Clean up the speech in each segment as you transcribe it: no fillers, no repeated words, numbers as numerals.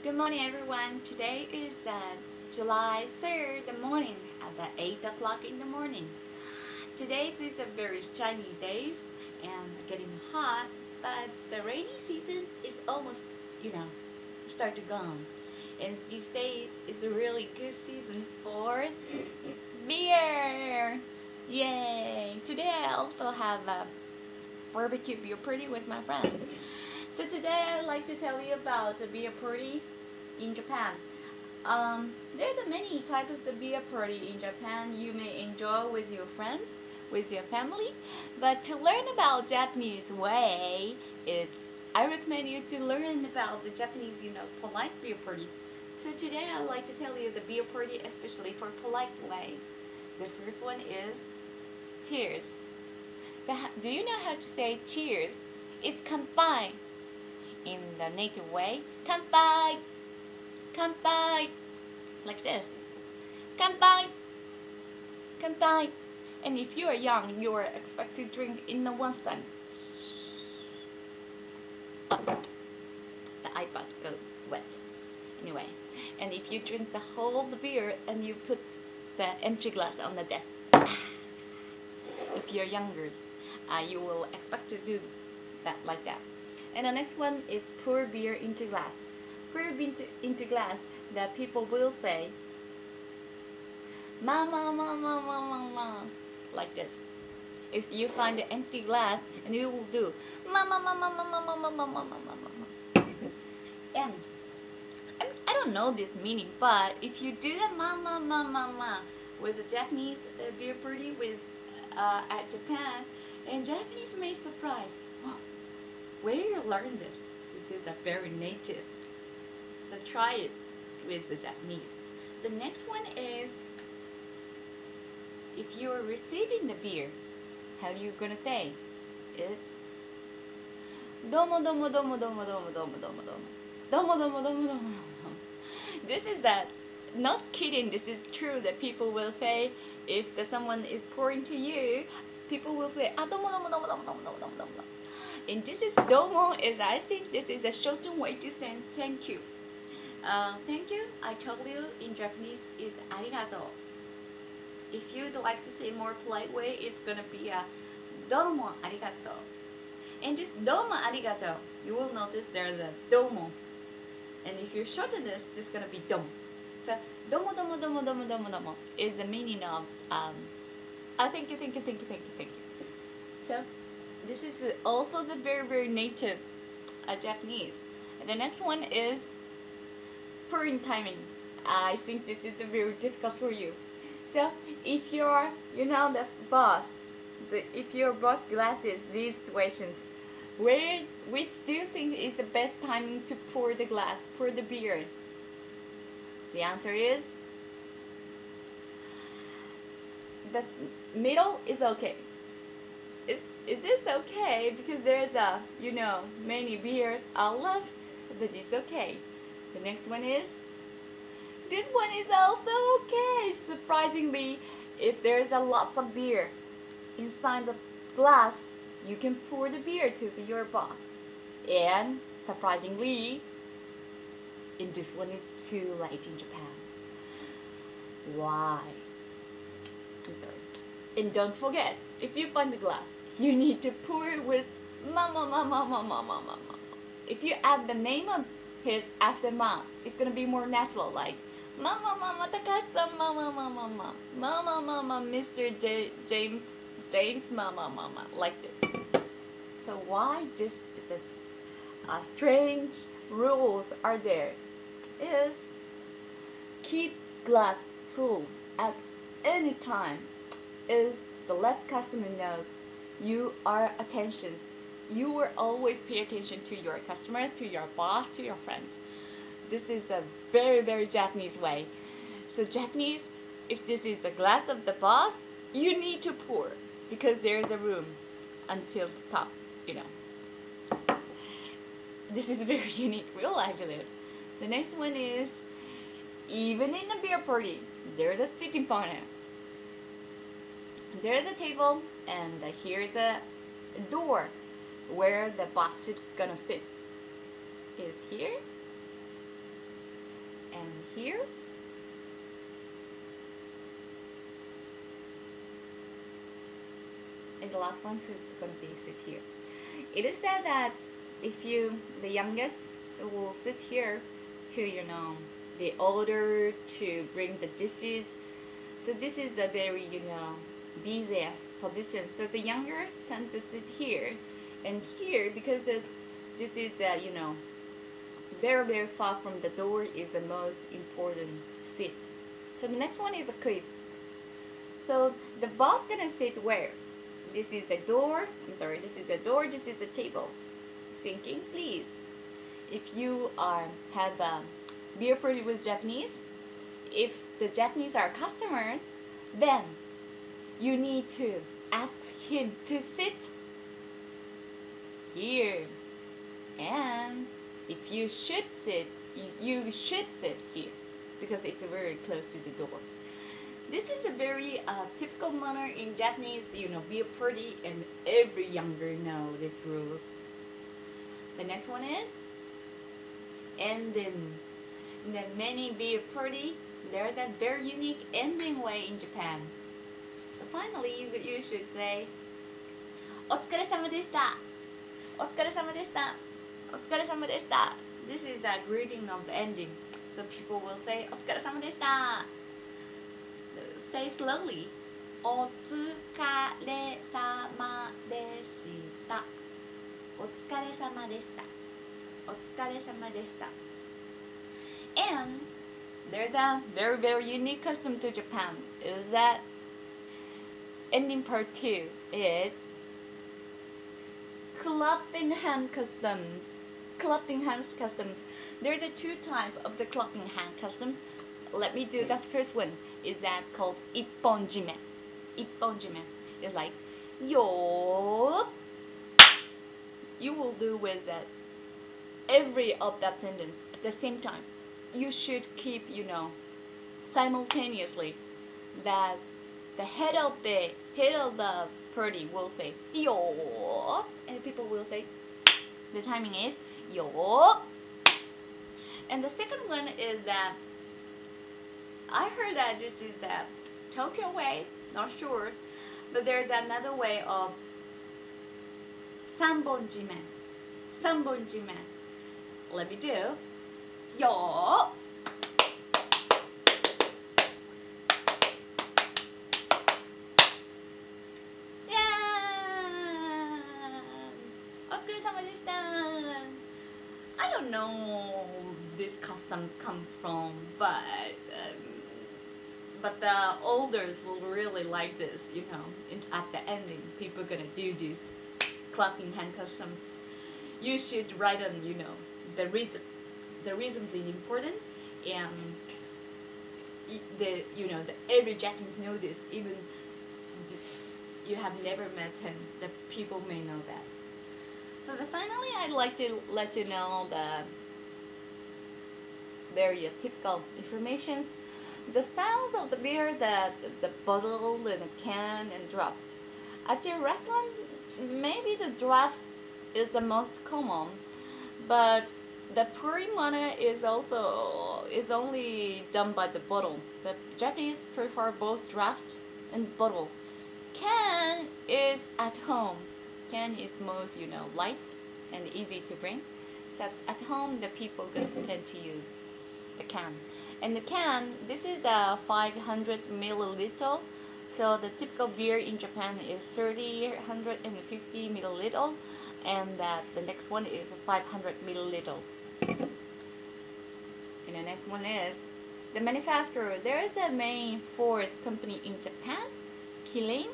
Good morning, everyone. Today is July 3rd, the morning at 8 o'clock in the morning. Today is a very sunny day and getting hot, but the rainy season is almost, start to gone. And these days is a really good season for beer. Yay! Today I also have a barbecue beer party with my friends. So today I'd like to tell you about a beer party in Japan. There are many types of beer party in Japan you may enjoy with your friends, with your family. But to learn about Japanese way, I recommend you to learn about the Japanese, polite beer party. So today I'd like to tell you the beer party, especially for polite way. The first one is cheers. So do you know how to say cheers? It's kanpai. In the native way, kanpai, kanpai, like this, kanpai, kanpai. And if you are young, you are expected to drink in one stand. The iPad go wet. Anyway, and if you drink the whole beer and you put the empty glass on the desk, if you're younger, you will expect to do that like that. And the next one is pour beer into glass. Pour beer into glass, that people will say, ma ma ma ma ma ma ma, like this. If you find an empty glass, and you will do ma ma ma ma ma ma ma ma ma ma ma ma. And I don't know this meaning, but if you do the ma ma ma ma ma with a Japanese beer party with at Japan, and Japanese may surprise. Where you learn this? This is a very native. So try it with the Japanese. The next one is, if you are receiving the beer, how are you gonna say? It's domo domo domo domo domo domo domo domo domo domo domo domo. This is not kidding. This is true that people will say if someone is pouring to you, people will say domo domo domo domo domo domo domo. And this is domo, I think this is a shortened way to say thank you. Thank you, I told you in Japanese, is arigato. If you'd like to say more polite way, it's gonna be domo arigato. And this domo arigato, you will notice there's a domo. And if you shorten this is gonna be domo. So domo domo domo domo domo domo is the meaning of thank you, thank you, thank you, thank you, thank you. So this is also the very, very native Japanese. And the next one is pouring timing. I think this is very difficult for you. So if you're, the boss, if your boss glasses these situations, which do you think is the best timing to pour the glass, pour the beer? The answer is the middle is okay. Is this okay? Because there's many beers are left, but it's okay. The next one is, this one is also okay. Surprisingly, if there's lots of beer inside the glass, you can pour the beer to your boss. And surprisingly, in this one is too late in Japan. Why? I'm sorry. And don't forget, if you find the glass, you need to pour it with ma ma ma ma ma ma ma ma. If you add the name of his after ma, it's gonna be more natural, like ma ma ma ma Takashi-san, ma ma ma ma ma ma ma ma ma Mr. James ma ma ma ma, like this. So why this is strange rules are there? Is keep glass full at any time. Is the less customer knows you are attentions. You will always pay attention to your customers, to your boss, to your friends. This is a very, very Japanese way. So Japanese, if this is a glass of the boss, you need to pour because there's a room until the top, This is a very unique rule, I believe. The next one is, even in a beer party, there's a sitting partner. There's a table, and here's the door where the boss should gonna sit. Is here and here. And the last one is going to be sit here. It is said that if the youngest will sit here to, the older to bring the dishes. So this is a very, busiest position. So the younger tend to sit here and here because this is the, very, very far from the door is the most important seat. So the next one is a quiz. So the boss gonna sit where? This is the door. I'm sorry, this is the door, this is the table. Thinking, please. If you have a beer party with Japanese, if the Japanese are a customer, then you need to ask him to sit here. And if you should sit, you should sit here because it's very close to the door. This is a very typical manner in Japanese, beer party, and every younger know these rules. The next one is ending. In the many beer party, there's that very unique ending way in Japan. So finally, you should say, お疲れ様でした。お疲れ様でした。お疲れ様でした。This is the greeting of the ending. So people will say, お疲れ様でした。Say slowly. お疲れ様でした。お疲れ様でした。お疲れ様でした。And there's a very, very unique custom to Japan. Is that ending part 2 is clapping hand customs. Clapping hands customs. There's a two type of the clapping hand customs. Let me do the first one. Is that called ipponjime. Ipponjime is like yo. You will do with that every of that sentence at the same time. You should keep, simultaneously that the head of the party will say yo, and people will say the timing is yo. And the second one is that I heard that this is the Tokyo way, not sure, but there's another way of sanbonjime. Sanbonjime. Let me do yo. I don't know these customs come from, but the elders will really like this, at the ending, people are gonna do this clapping hand customs. You should write on, the reason. The reasons is important, and every Japanese know this, even you have never met him, the people may know that. So finally, I'd like to let you know the very typical informations. The styles of the beer, the bottle, and the can, and draft. At your restaurant, maybe the draft is the most common, but the pouring manner is only done by the bottle. The Japanese prefer both draft and bottle. Can is at home. Can is most, light and easy to bring. So at home, the people tend to use the can. And the can, this is the 500 milliliter. So the typical beer in Japan is 350 milliliter, and the next one is 500 milliliter. And the next one is the manufacturer. There is a main forest company in Japan: Kirin,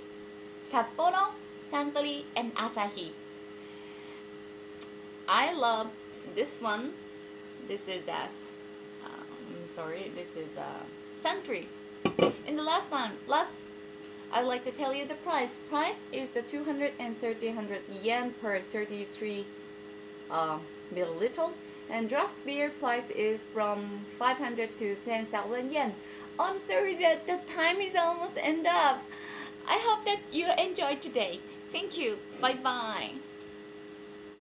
Sapporo, Suntory, and Asahi. I love this one. This is this is Suntory. And the last one, I'd like to tell you the price. Price is the 200 yen per 33 milliliter. And draft beer price is from 500 to 10,000 yen. I'm sorry that the time is almost end up. I hope that you enjoyed today. Thank you. Bye bye.